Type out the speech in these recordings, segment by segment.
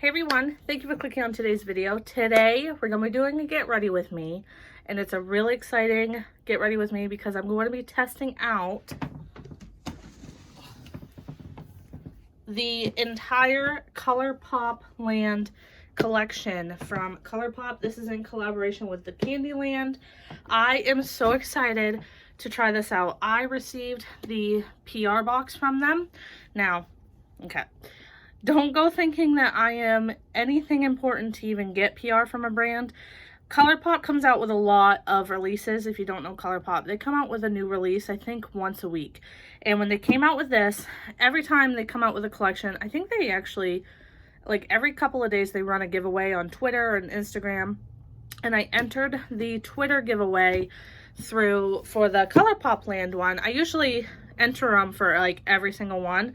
Hey everyone, thank you for clicking on today's video. Today we're going to be doing a get ready with me, and it's a really exciting get ready with me because I'm going to be testing out the entire Colourpopland collection from Colourpop. This is in collaboration with the Candyland. I am so excited to try this out. I received the PR box from them. Now, okay, don't go thinking that I am anything important to even get PR from a brand. Colourpop comes out with a lot of releases. If you don't know Colourpop, they come out with a new release, I think, once a week. And when they came out with this, every time they come out with a collection, I think they actually, like every couple of days, they run a giveaway on Twitter and Instagram. And I entered the Twitter giveaway for the Colourpopland one. I usually enter them for like every single one.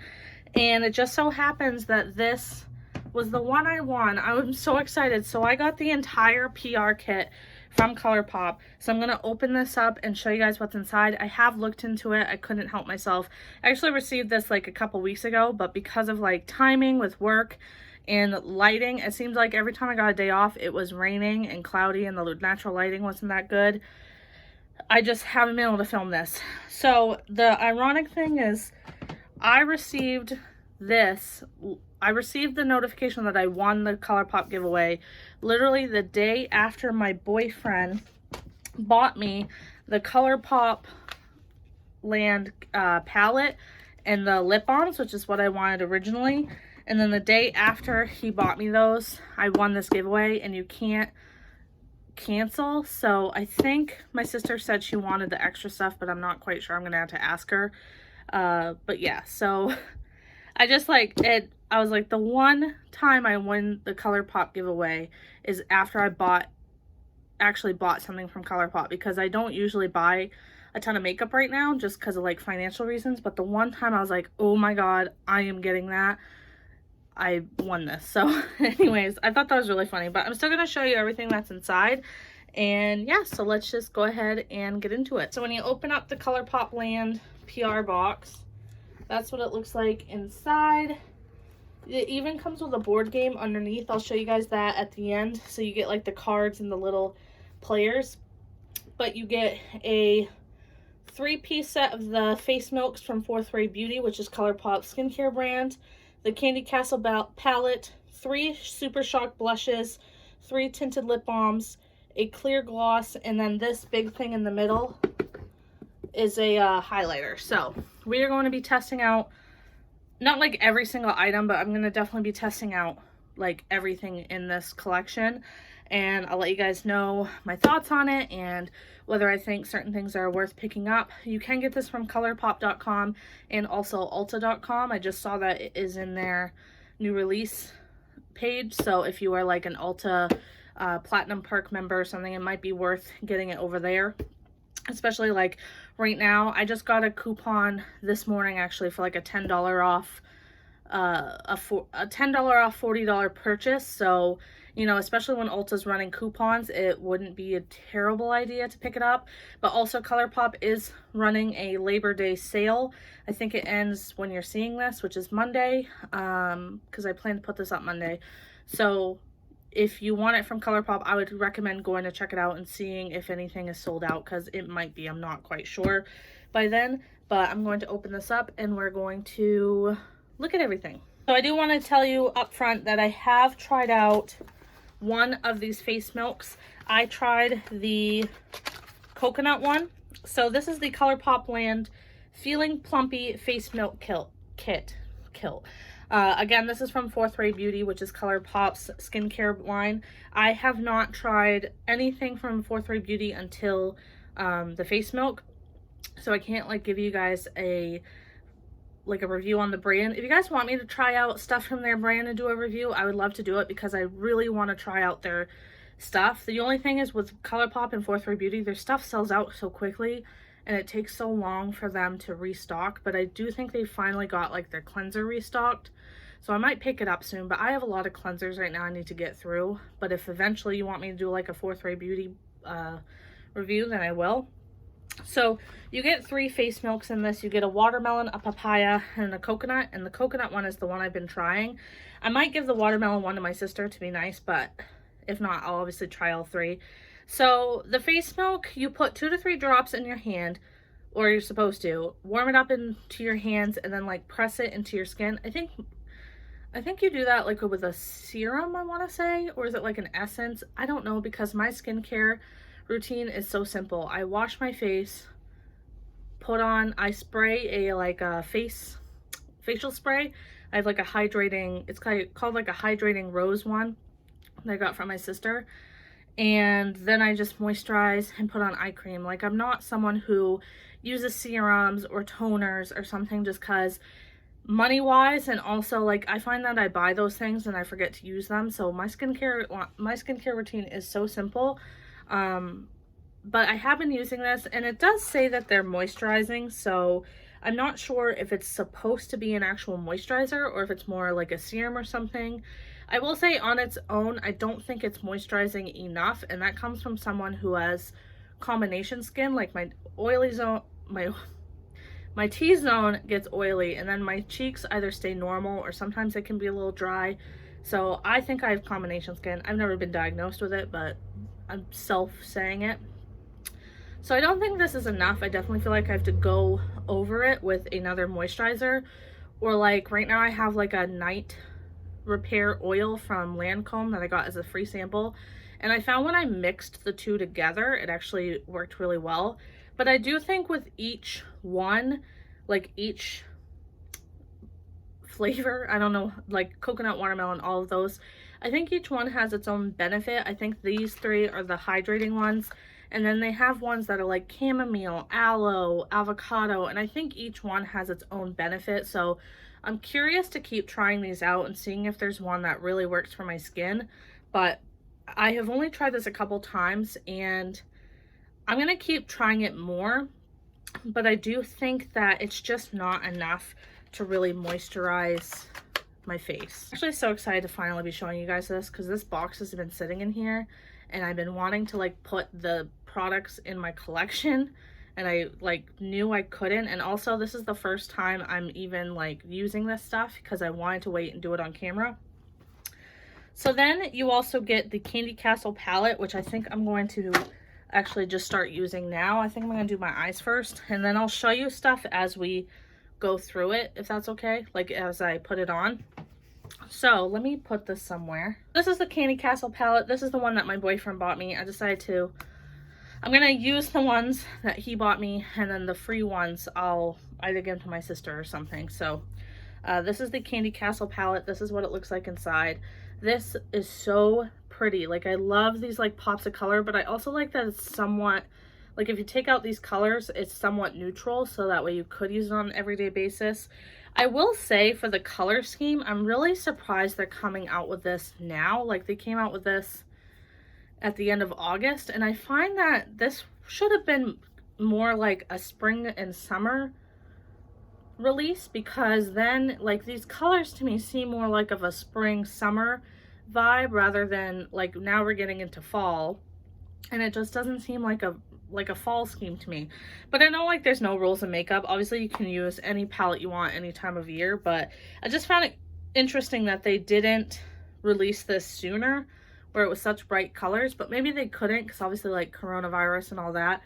And it just so happens that this was the one I won. I'm so excited. So I got the entire PR kit from Colourpop. So I'm going to open this up and show you guys what's inside. I have looked into it. I couldn't help myself. I actually received this like a couple weeks ago, but because of like timing with work and lighting, it seems like every time I got a day off, it was raining and cloudy and the natural lighting wasn't that good. I just haven't been able to film this. So the ironic thing is, I received the notification that I won the Colourpop giveaway literally the day after my boyfriend bought me the Colourpop Land palette and the lip balms, which is what I wanted originally. And then the day after he bought me those, I won this giveaway, and you can't cancel. So I think my sister said she wanted the extra stuff, but I'm not quite sure. I'm gonna have to ask her. But yeah, so I just like it. I was like, the one time I win the Colourpop giveaway is after I actually bought something from Colourpop, because I don't usually buy a ton of makeup right now just because of like financial reasons. But the one time I was like, oh my god, I am getting that. I won this. So anyways, I thought that was really funny, but I'm still going to show you everything that's inside. And yeah, so let's just go ahead and get into it. So when you open up the Colourpopland PR box, that's what it looks like inside. It even comes with a board game underneath. I'll show you guys that at the end. So you get like the cards and the little players, but you get a 3-piece set of the face milks from 4th Ray Beauty, which is Colourpop skincare brand, the Candy Castle palette, 3 Super Shock blushes, 3 tinted lip balms, a clear gloss, and then this big thing in the middle is a highlighter. So we are going to be testing out, not like every single item, but I'm going to definitely be testing out like everything in this collection, and I'll let you guys know my thoughts on it and whether I think certain things are worth picking up. You can get this from colourpop.com and also ulta.com. I just saw that it is in their new release page, so if you are like an Ulta Platinum Perk member or something, it might be worth getting it over there. Especially like right now, I just got a coupon this morning actually for like a $10 off, a $10 off $40 purchase. So, you know, especially when Ulta's running coupons, it wouldn't be a terrible idea to pick it up. But also Colourpop is running a Labor Day sale. I think it ends when you're seeing this, which is Monday, because I plan to put this up Monday. So if you want it from Colourpop, I would recommend going to check it out and seeing if anything is sold out, because it might be. I'm not quite sure by then, but I'm going to open this up and we're going to look at everything. So I do want to tell you up front that I have tried out one of these face milks. I tried the coconut one. So this is the Colourpopland Feeling Plumpy Face Milk Kit. Again, this is from 4th Ray Beauty, which is Colourpop's skincare line. I have not tried anything from 4th Ray Beauty until the face milk, so I can't like give you guys a review on the brand. If you guys want me to try out stuff from their brand and do a review, I would love to do it because I really want to try out their stuff. The only thing is with Colourpop and 4th Ray Beauty, their stuff sells out so quickly and it takes so long for them to restock. But I do think they finally got like their cleanser restocked, so I might pick it up soon. But I have a lot of cleansers right now I need to get through. But if eventually you want me to do like a 4th Ray Beauty review, then I will. So you get 3 face milks in this. You get a watermelon, a papaya, and a coconut. And the coconut one is the one I've been trying. I might give the watermelon one to my sister to be nice, but if not, I'll obviously try all 3. So the face milk, you put 2 to 3 drops in your hand, or you're supposed to. Warm it up into your hands and then like press it into your skin. I think you do that like with a serum, I want to say, or is it like an essence? I don't know, because my skincare routine is so simple. I wash my face, I spray a facial spray. I have like a hydrating, it's called like a hydrating rose one that I got from my sister. And then I just moisturize and put on eye cream. Like, I'm not someone who uses serums or toners or something just because money wise, and also like I find that I buy those things and I forget to use them. So my skincare routine is so simple. But I have been using this, and it does say that they're moisturizing, so I'm not sure if it's supposed to be an actual moisturizer or if it's more like a serum or something. I will say on its own, I don't think it's moisturizing enough, and that comes from someone who has combination skin. Like my oily zone, my T-zone gets oily, and then my cheeks either stay normal or sometimes it can be a little dry. So I think I have combination skin. I've never been diagnosed with it, but I'm saying it. So I don't think this is enough. I definitely feel like I have to go over it with another moisturizer, or like right now I have like a night repair oil from Lancome that I got as a free sample, and I found when I mixed the 2 together it actually worked really well. But I do think with each one, like each flavor, I don't know, like coconut, watermelon, all of those, I think each one has its own benefit. I think these 3 are the hydrating ones, and then they have ones that are like chamomile, aloe, avocado, and I think each one has its own benefit. So I'm curious to keep trying these out and seeing if there's one that really works for my skin. But I have only tried this a couple times, and I'm gonna keep trying it more, but I do think that it's just not enough to really moisturize my face. I'm actually so excited to finally be showing you guys this, because this box has been sitting in here and I've been wanting to like put the products in my collection, and I like knew I couldn't. And also this is the first time I'm even like using this stuff because I wanted to wait and do it on camera. So then you also get the Candy Castle palette, which I think I'm going to actually just start using now. I think I'm gonna do my eyes first, and then I'll show you stuff as we go through it, if that's okay, like as I put it on. So let me put this somewhere. This is the Candy Castle palette. This is the one that my boyfriend bought me. I'm gonna use the ones that he bought me, and then the free ones I'll either give to my sister or something. So this is the Candy Castle palette. This is what it looks like inside. This is so pretty. Like, I love these like pops of color, but I also like that it's somewhat, like if you take out these colors, it's somewhat neutral, so that way you could use it on an everyday basis. I will say for the color scheme, I'm really surprised they're coming out with this now. Like, they came out with this at the end of August, and I find that this should have been more like a spring and summer release, because then like these colors to me seem more like of a spring summer vibe rather than like now we're getting into fall, and it just doesn't seem like a fall scheme to me. But I know like there's no rules in makeup. Obviously you can use any palette you want any time of year, but I just found it interesting that they didn't release this sooner where it was such bright colors. But maybe they couldn't because obviously like coronavirus and all that,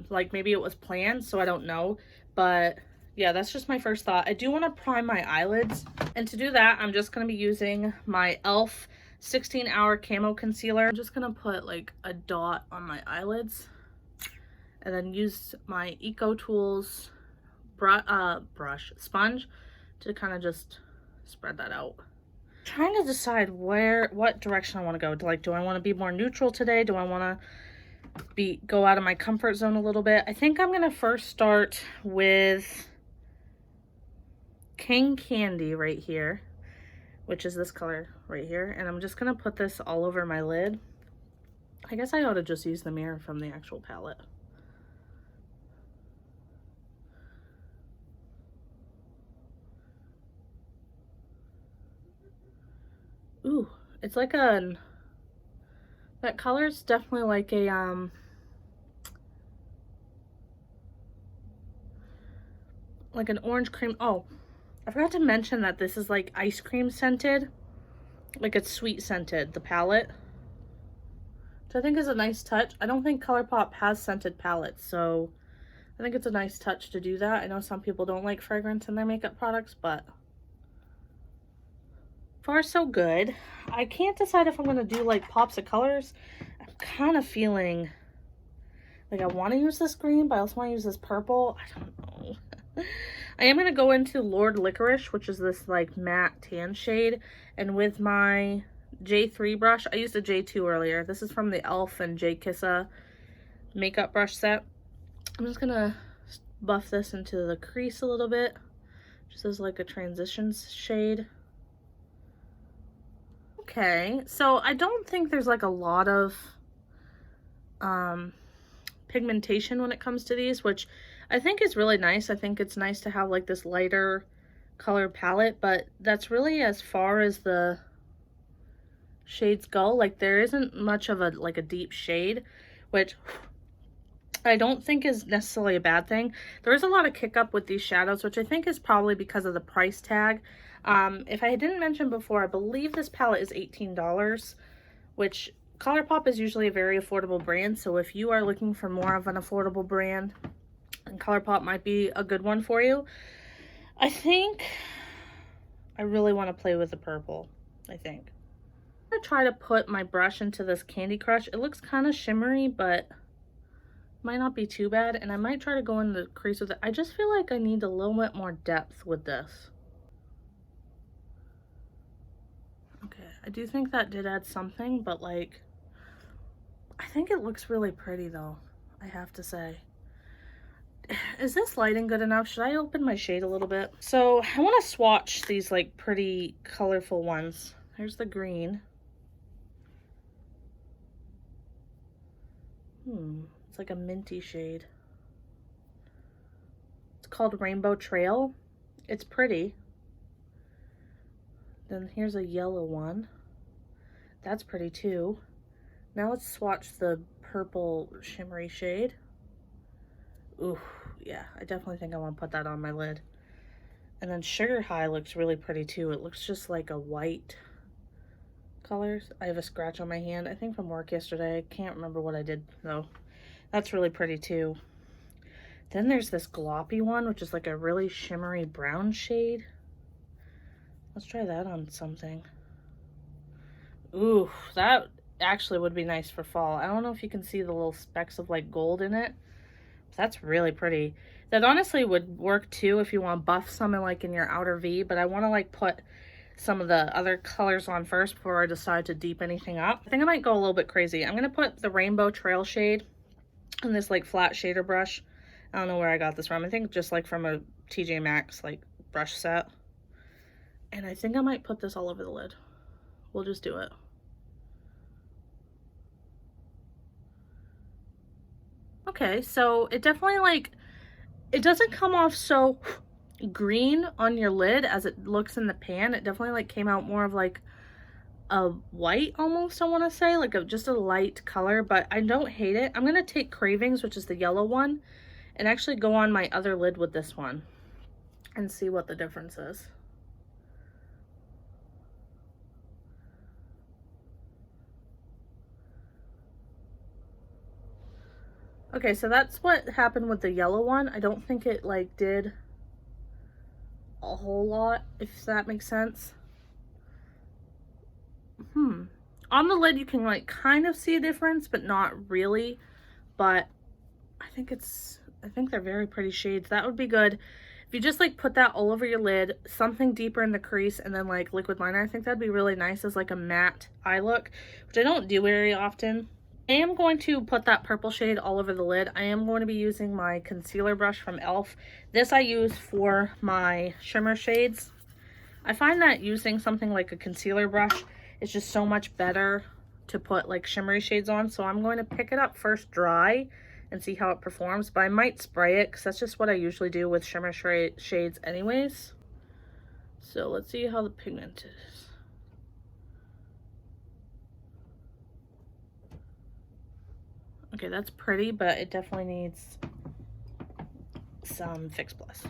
like maybe it was planned, so I don't know. But yeah, that's just my first thought. I do want to prime my eyelids, and to do that I'm just going to be using my e.l.f. 16-hour camo concealer. I'm just going to put like a dot on my eyelids, and then use my Eco Tools sponge to kind of just spread that out. Trying to decide what direction I want to go. Do I want to be more neutral today? Do I want to go out of my comfort zone a little bit? I think I'm going to first start with King Candy right here, which is this color right here, and I'm just going to put this all over my lid. I guess I ought to just use the mirror from the actual palette. Ooh, it's like that color's definitely like a like an orange cream. Oh, I forgot to mention that this is like ice cream scented. Like it's sweet scented, the palette. Which I think is a nice touch. I don't think Colourpop has scented palettes, so I think it's a nice touch to do that. I know some people don't like fragrance in their makeup products, but far so good. I can't decide if I'm going to do like pops of colors. I'm kind of feeling like I want to use this green, but I also want to use this purple. I don't know. I am going to go into Lord Licorice, which is this like matte tan shade. And with my J3 brush, I used a J2 earlier. This is from the e.l.f. and J Kissa makeup brush set. I'm just going to buff this into the crease a little bit, just as like a transition shade. Okay, so I don't think there's like a lot of pigmentation when it comes to these, which I think is really nice. I think it's nice to have like this lighter color palette, but that's really as far as the shades go. Like there isn't much of a like a deep shade, which I don't think is necessarily a bad thing. There is a lot of kick up with these shadows, which I think is probably because of the price tag. If I didn't mention before, I believe this palette is $18, which Colourpop is usually a very affordable brand. So if you are looking for more of an affordable brand, and Colourpop might be a good one for you. I think I really want to play with the purple, I think. I'm going to try to put my brush into this Candy Crush. It looks kind of shimmery, but might not be too bad. And I might try to go in the crease with it. I just feel like I need a little bit more depth with this. Okay, I do think that did add something, but like, I think it looks really pretty though, I have to say. Is this lighting good enough? Should I open my shade a little bit? So I want to swatch these like pretty colorful ones. Here's the green. It's like a minty shade. It's called Rainbow Trail. It's pretty. Then here's a yellow one. That's pretty too. Now let's swatch the purple shimmery shade. Ooh, yeah, I definitely think I want to put that on my lid. And then Sugar High looks really pretty too. It looks just like a white color. I have a scratch on my hand, I think from work yesterday. I can't remember what I did though. That's really pretty too. Then there's this gloppy one, which is like a really shimmery brown shade. Let's try that on something. Ooh, that actually would be nice for fall. I don't know if you can see the little specks of like gold in it. That's really pretty. That honestly would work too if you want to buff some in like in your outer V, but I want to like put some of the other colors on first before I decide to deep anything up. I think I might go a little bit crazy. I'm going to put the Rainbow Trail shade in this like flat shader brush. I don't know where I got this from. I think just like from a TJ Maxx like brush set. And I think I might put this all over the lid. We'll just do it. Okay, so it definitely like, it doesn't come off so green on your lid as it looks in the pan. It definitely like came out more of like a white almost, I want to say, like just a light color, but I don't hate it. I'm going to take Cravings, which is the yellow one, and actually go on my other lid with this one and see what the difference is. Okay, so that's what happened with the yellow one. I don't think it like did a whole lot, if that makes sense. On the lid you can like kind of see a difference, but not really. But I think they're very pretty shades. That would be good if you just like put that all over your lid, something deeper in the crease, and then like liquid liner. I think that'd be really nice as like a matte eye look, which I don't do very often. I am going to put that purple shade all over the lid. I am going to be using my concealer brush from e.l.f. This I use for my shimmer shades. I find that using something like a concealer brush is just so much better to put like shimmery shades on. So I'm going to pick it up first dry and see how it performs. But I might spray it because that's just what I usually do with shimmer shades anyways. So let's see how the pigment is. Okay, that's pretty, but it definitely needs some Fix Plus.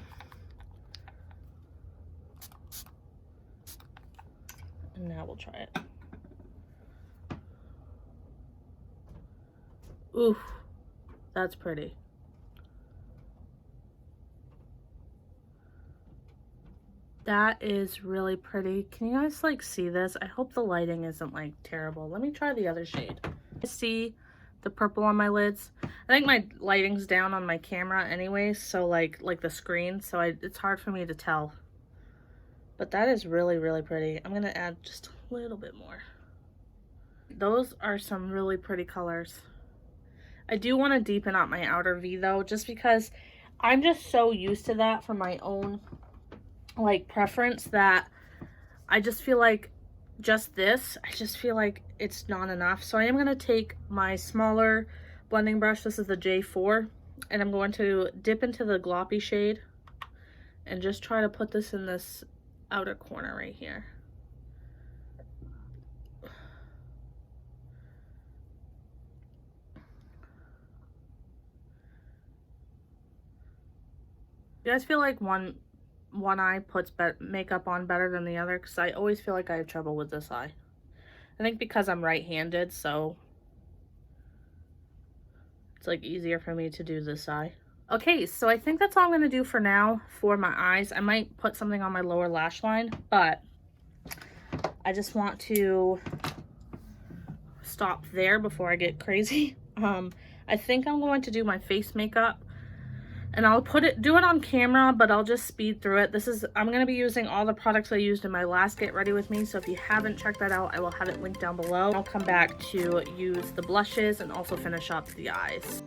And now we'll try it. Ooh, that's pretty. That is really pretty. Can you guys like see this? I hope the lighting isn't like terrible. Let me try the other shade. See the purple on my lids? I think my lighting's down on my camera anyways, so like the screen, so it's hard for me to tell. But that is really, really pretty. I'm gonna add just a little bit more. Those are some really pretty colors. I do want to deepen up my outer V though, just because I'm just so used to that for my own like preference that I just feel like I just feel like it's not enough. So I am going to take my smaller blending brush. This is the J4, and I'm going to dip into the gloppy shade and just try to put this in this outer corner right here. You guys feel like one eye puts makeup on better than the other? Because I always feel like I have trouble with this eye. I think because I'm right-handed, so it's like easier for me to do this eye. Okay, so I think that's all I'm going to do for now for my eyes. I might put something on my lower lash line, but I just want to stop there before I get crazy. I think I'm going to do my face makeup, and I'll do it on camera, but I'll just speed through it. I'm going to be using all the products I used in my last Get Ready With Me, so if you haven't checked that out, I will have it linked down below. I'll come back to use the blushes and also finish up the eyes.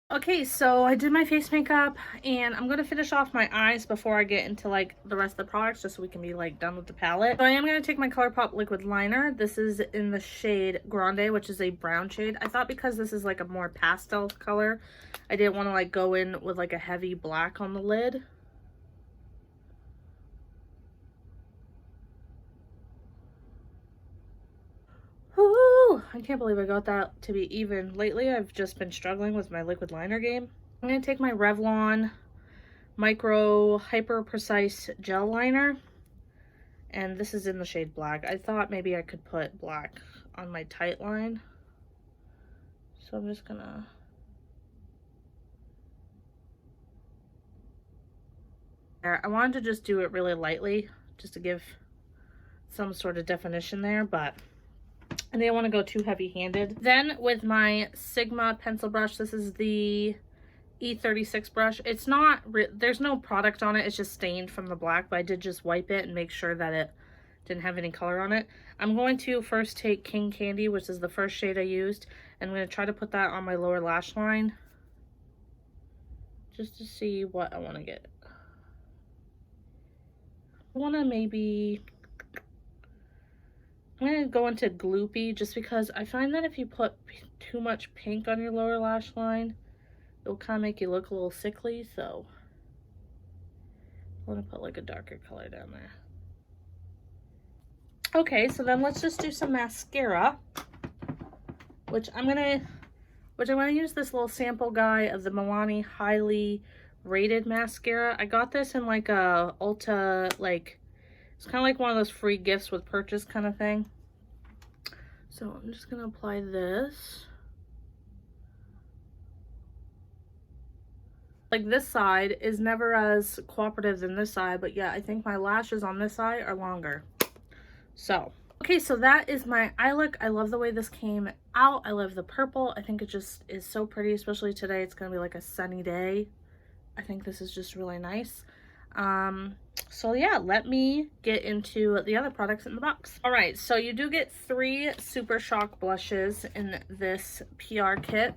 Okay, so I did my face makeup, and I'm going to finish off my eyes before I get into like the rest of the products, just so we can be like done with the palette. So I am going to take my Colourpop liquid liner. This is in the shade Grande, which is a brown shade. I thought because this is like a more pastel color, I didn't want to like go in with like a heavy black on the lid. Ooh, I can't believe I got that to be even. Lately, I've just been struggling with my liquid liner game. I'm going to take my Revlon Micro Hyper Precise Gel Liner. And this is in the shade black. I thought maybe I could put black on my tight line. So I'm just going to... I wanted to just do it really lightly, just to give some sort of definition there, but I didn't want to go too heavy-handed. Then with my Sigma pencil brush, this is the E36 brush. It's not, there's no product on it, it's just stained from the black, but I did just wipe it and make sure that it didn't have any color on it. I'm going to first take King Candy, which is the first shade I used, and I'm going to try to put that on my lower lash line, just to see what I want to get. I want to maybe... I'm going to go into Gloopy, just because I find that if you put too much pink on your lower lash line, it'll kind of make you look a little sickly, so I want to put like a darker color down there. Okay, so then let's just do some mascara, which I'm going to use this little sample guy of the Milani Highly Rated Mascara. I got this in like a Ulta like It's kind of like one of those free gifts with purchase kind of thing. So I'm just going to apply this. Like this side is never as cooperative than this side, but yeah, I think my lashes on this side are longer. So, okay, so that is my eye look. I love the way this came out. I love the purple. I think it just is so pretty, especially today. It's going to be like a sunny day. I think this is just really nice. So yeah, let me get into the other products in the box. All right, so you do get 3 Super Shock blushes in this PR kit.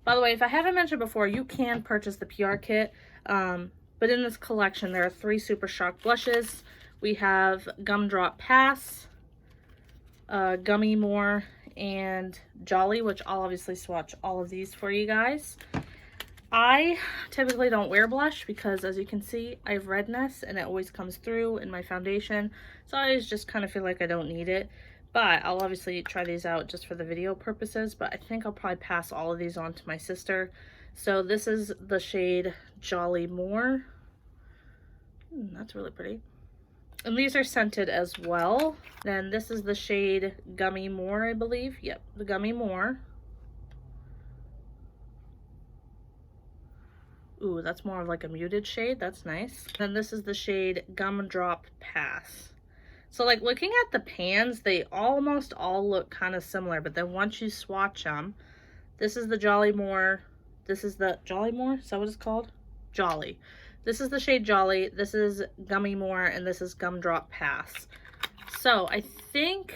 By the way, if I haven't mentioned before, you can purchase the PR kit, but in this collection, there are 3 Super Shock blushes. We have Gumdrop Pass, Gummy More, and Jolly, which I'll obviously swatch all of these for you guys. I typically don't wear blush because, as you can see, I have redness and it always comes through in my foundation. So I always just kind of feel like I don't need it. But I'll obviously try these out just for the video purposes. But I think I'll probably pass all of these on to my sister. So this is the shade Jolly More. That's really pretty. And these are scented as well. Then this is the shade Gummy More, I believe. Yep, the Gummy More. Ooh, that's more of like a muted shade. That's nice. Then this is the shade Gumdrop Pass. So like looking at the pans, they almost all look kind of similar, but then once you swatch them, this is the Jolly More. This is the Jolly More? Is that what it's called? Jolly. This is the shade Jolly. This is Gummy More, and this is Gumdrop Pass. So I think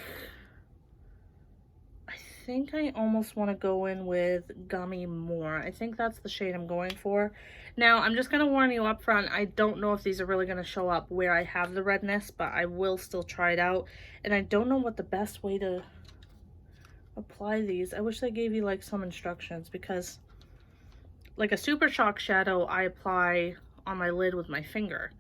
I almost want to go in with Gummy More. I think that's the shade I'm going for. Now, I'm just going to warn you up front, I don't know if these are really going to show up where I have the redness, but I will still try it out. And I don't know what the best way to apply these. I wish they gave you like some instructions, because like a Super Shock shadow, I apply on my lid with my finger.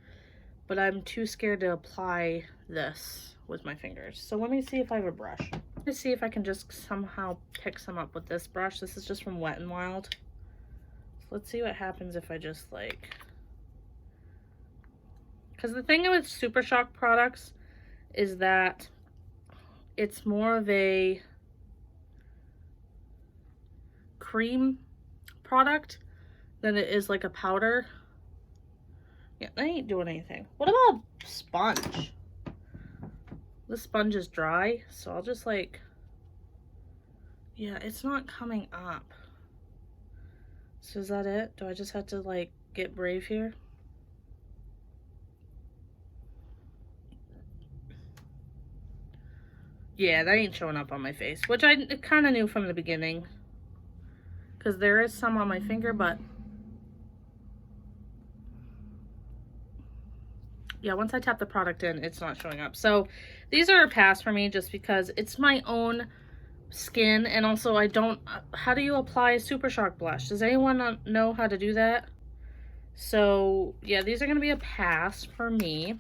But I'm too scared to apply this with my fingers. So let me see if I have a brush. Let's see if I can just somehow pick some up with this brush. This is just from Wet n Wild. So let's see what happens if I just like... Because the thing with Super Shock products is that it's more of a cream product than it is like a powder. Yeah, that ain't doing anything. What about sponge? This sponge is dry, so I'll just like, yeah, it's not coming up. So is that it? Do I just have to like get brave here? Yeah, that ain't showing up on my face, which I kind of knew from the beginning, because there is some on my finger, but yeah, once I tap the product in, it's not showing up. So these are a pass for me just because it's my own skin, and also I don't... How do you apply a Super Shock blush? Does anyone know how to do that? So yeah, these are going to be a pass for me,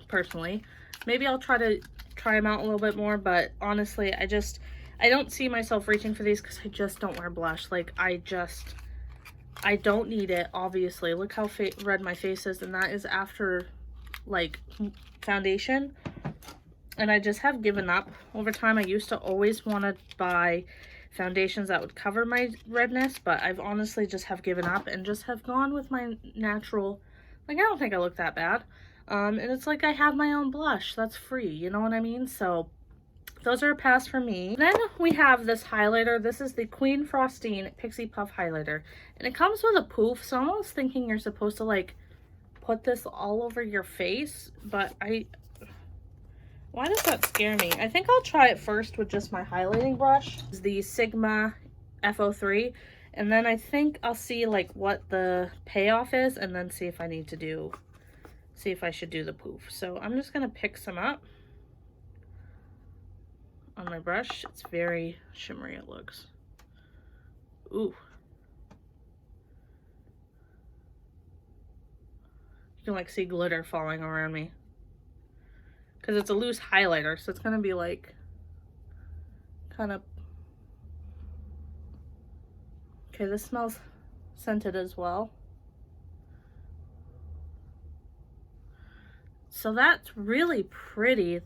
personally. Maybe I'll try them out a little bit more, but honestly, I don't see myself reaching for these because I just don't wear blush. Like, I don't need it, obviously. Look how red my face is, and that is after like foundation, and I just have given up over time. I used to always want to buy foundations that would cover my redness, but I've honestly just have given up and just have gone with my natural. Like, I don't think I look that bad, and it's like I have my own blush that's free, you know what I mean? So those are a pass for me. Then we have this highlighter. This is the Queen Frostine Pixie Puff highlighter, and it comes with a poof, so I'm almost thinking you're supposed to like put this all over your face, but why does that scare me? I think I'll try it first with just my highlighting brush. It's the Sigma F03, and then I think I'll see like what the payoff is, and then see if I need to see if I should do the poof. So I'm just gonna pick some up on my brush. It's very shimmery, it looks. Ooh. You can like see glitter falling around me, because it's a loose highlighter, so it's gonna be like kind of... Okay, this smells scented as well. So that's really pretty.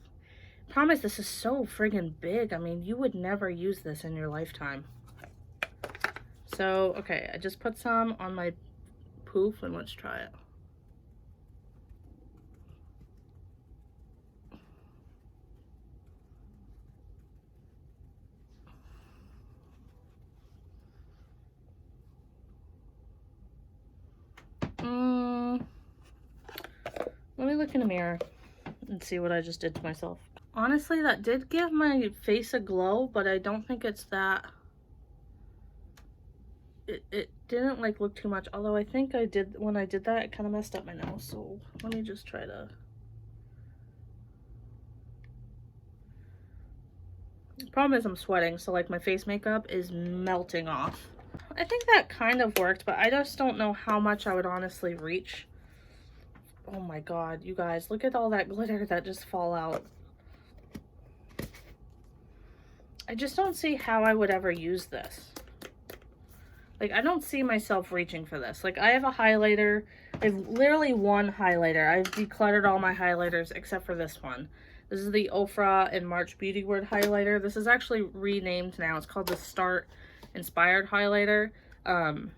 Promise, this is so friggin' big. I mean, you would never use this in your lifetime. So, okay, I just put some on my poof and let's try it. Let me look in the mirror and see what I just did to myself. Honestly, that did give my face a glow, but I don't think it's that. It didn't like look too much, although I think I did, when I did that, it kind of messed up my nose. So let me just try to. The problem is I'm sweating, so like my face makeup is melting off. I think that kind of worked, but I just don't know how much I would honestly reach. Oh my god, you guys, look at all that glitter that just fall out. I just don't see how I would ever use this. Like, I don't see myself reaching for this. Like, I have a highlighter. I have literally one highlighter. I've decluttered all my highlighters except for this one. This is the Ofra and March Beauty Word highlighter. This is actually renamed now. It's called the Start Inspired highlighter. And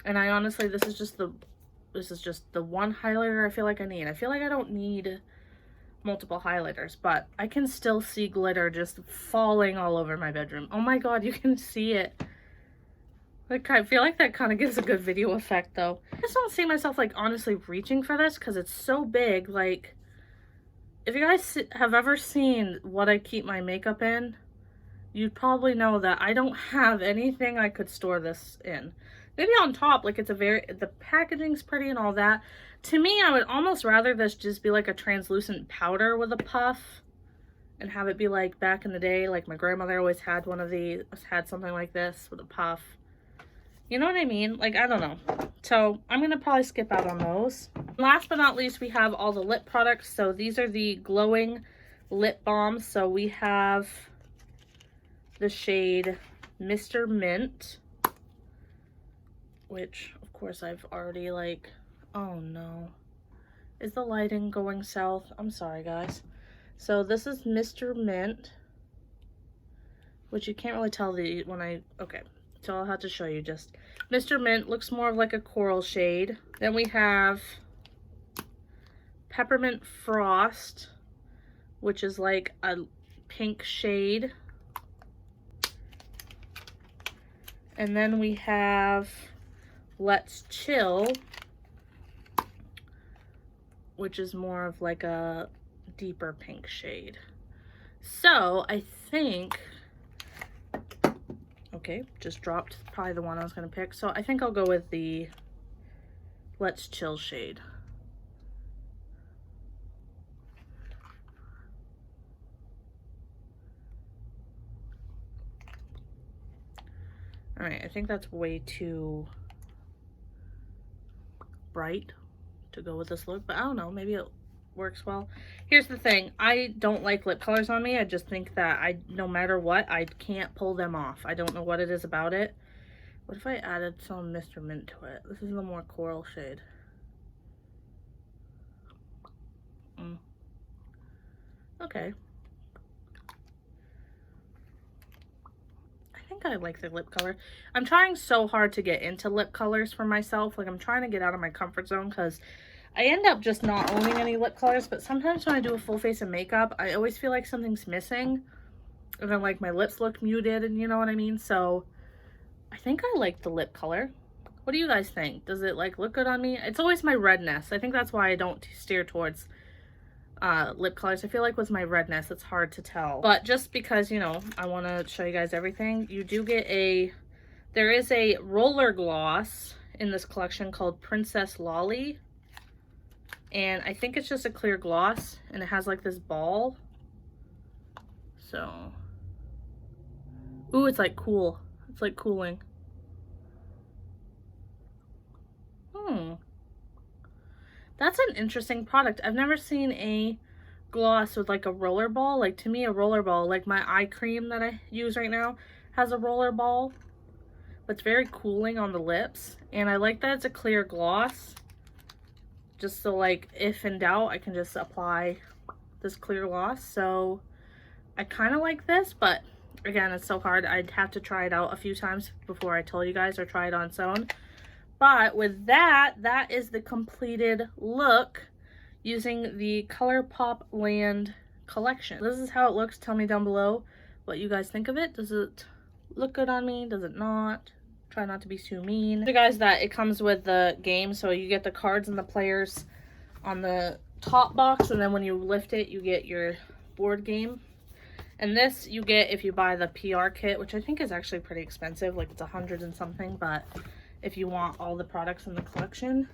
I honestly, this is just the one highlighter I feel like I need. I feel like I don't need multiple highlighters, but I can still see glitter just falling all over my bedroom. Oh my god, you can see it. Like, I feel like that kind of gives a good video effect though. I just don't see myself like honestly reaching for this because it's so big. Like, if you guys have ever seen what I keep my makeup in, you'd probably know that I don't have anything I could store this in. Maybe on top, like the packaging's pretty and all that. To me, I would almost rather this just be like a translucent powder with a puff and have it be like back in the day, like my grandmother always had one of these, had something like this with a puff. You know what I mean? Like, I don't know. So I'm going to probably skip out on those. Last but not least, we have all the lip products. So these are the glowing lip balms. So we have the shade Mr. Mint, which of course I've already like, oh no. Is the lighting going south? I'm sorry, guys. So this is Mr. Mint, which you can't really tell okay. So I'll have to show you just. Mr. Mint looks more of like a coral shade. Then we have Peppermint Frost, which is like a pink shade. And then we have Let's Chill, which is more of like a deeper pink shade. So I think, okay, just dropped probably the one I was going to pick. So I think I'll go with the Let's Chill shade. All right, I think that's way too bright to go with this look, but I don't know, maybe it works well. Here's the thing, I don't like lip colors on me. I just think that no matter what, I can't pull them off. I don't know what it is about it. What if I added some Mr. Mint to it? This is the more coral shade. Okay. I think I like the lip color. I'm trying so hard to get into lip colors for myself. Like, I'm trying to get out of my comfort zone because I end up just not owning any lip colors, but sometimes when I do a full face of makeup, I always feel like something's missing. And then like my lips look muted, and you know what I mean? So I think I like the lip color. What do you guys think? Does it like look good on me? It's always my redness. I think that's why I don't steer towards lip colors. I feel like with my redness, it's hard to tell. But just because, you know, I want to show you guys everything, you do get there is a roller gloss in this collection called Princess Lolly. And I think it's just a clear gloss, and it has like this ball. So, ooh, it's like cool. It's like cooling. That's an interesting product. I've never seen a gloss with like a roller ball. Like, to me, a roller ball, like my eye cream that I use right now has a roller ball. But it's very cooling on the lips. And I like that it's a clear gloss. just so like if in doubt I can just apply this clear gloss. So I kind of like this, but again, it's so hard. I'd have to try it out a few times before I told you guys, or try it on its own. But with that, that is the completed look using the Colourpopland collection. This is how it looks. Tell me down below what you guys think of it. Does it look good on me? Does it not? Try not to be too mean. You guys, that it comes with the game, so you get the cards and the players on the top box, and then when you lift it, you get your board game. And this you get if you buy the PR kit, which I think is actually pretty expensive, like it's 100 and something, but if you want all the products in the collection.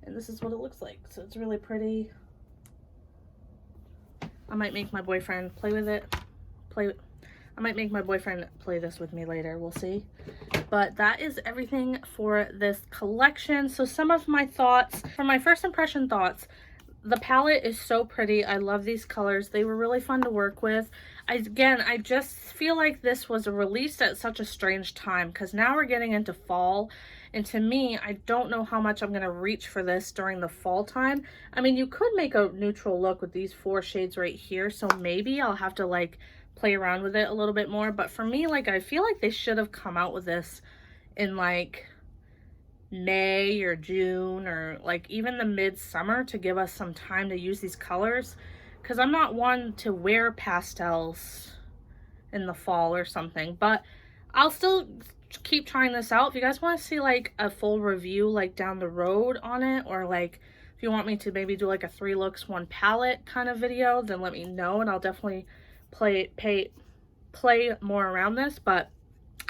And this is what it looks like. So it's really pretty. I might make my boyfriend play with it. I might make my boyfriend play this with me later. We'll see. But that is everything for this collection. So some of my thoughts, for my first impression thoughts, the palette is so pretty. I love these colors. They were really fun to work with. Again, I just feel like this was released at such a strange time, because now we're getting into fall. And to me, I don't know how much I'm going to reach for this during the fall time. I mean, you could make a neutral look with these 4 shades right here. So maybe I'll have to like play around with it a little bit more. But for me, like, I feel like they should have come out with this in like May or June, or like even the midsummer, to give us some time to use these colors, because I'm not one to wear pastels in the fall or something. But I'll still keep trying this out. If you guys want to see like a full review like down the road on it, or like if you want me to maybe do like a 3 looks 1 palette kind of video, then let me know, and I'll definitely play more around this. But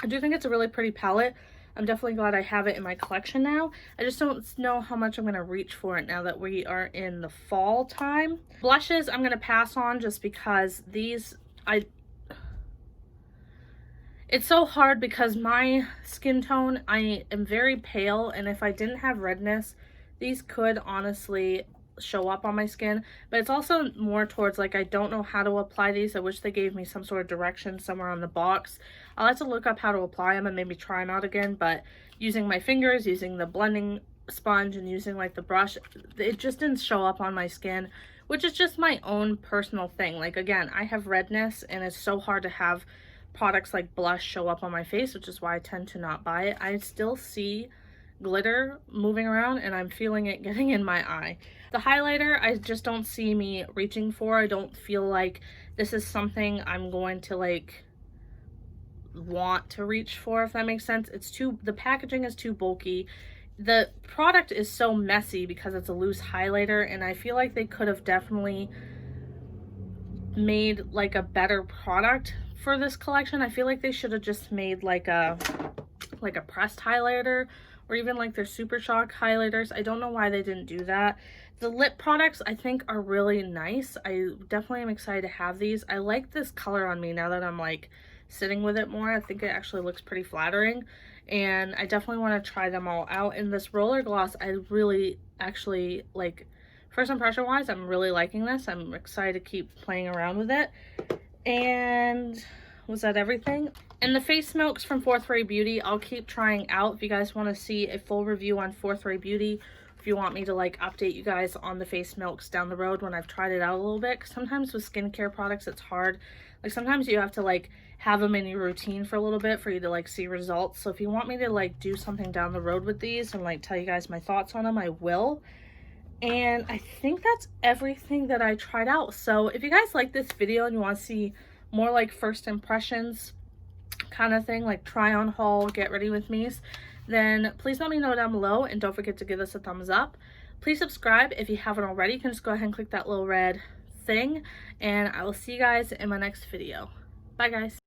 I do think it's a really pretty palette. I'm definitely glad I have it in my collection now. I just don't know how much I'm going to reach for it now that we are in the fall time. Blushes I'm going to pass on, just because these, it's so hard because my skin tone, I am very pale, and if I didn't have redness, these could honestly show up on my skin. But it's also more towards like, I don't know how to apply these. I wish they gave me some sort of direction somewhere on the box. I'll have to look up how to apply them and maybe try them out again. But using my fingers, using the blending sponge, and using like the brush, it just didn't show up on my skin, which is just my own personal thing. Like, again, I have redness, and it's so hard to have products like blush show up on my face, which is why I tend to not buy it. I still see glitter moving around, and I'm feeling it getting in my eye. The highlighter, I just don't see me reaching for. I don't feel like this is something I'm going to like want to reach for, if that makes sense. It's too, the packaging is too bulky. The product is so messy because it's a loose highlighter, and I feel like they could have definitely made like a better product for this collection. I feel like they should have just made like a pressed highlighter, or even like their Super Shock highlighters. I don't know why they didn't do that. The lip products I think are really nice. I definitely am excited to have these. I like this color on me now that I'm like sitting with it more. I think it actually looks pretty flattering, and I definitely want to try them all out. And this roller gloss, I really actually like, first impression wise, I'm really liking this. I'm excited to keep playing around with it. And was that everything? And the face milks from Fourth Ray Beauty, I'll keep trying out. If you guys want to see a full review on Fourth Ray Beauty, if you want me to like update you guys on the face milks down the road when I've tried it out a little bit, 'cause sometimes with skincare products it's hard. Like sometimes you have to like have them in your routine for a little bit for you to like see results. So if you want me to like do something down the road with these and like tell you guys my thoughts on them, I will. And I think that's everything that I tried out. So if you guys like this video and you want to see more like first impressions kind of thing, like try on haul, get ready with me's, then please let me know down below, and don't forget to give us a thumbs up. Please subscribe if you haven't already. You can just go ahead and click that little red thing, and I will see you guys in my next video. Bye guys.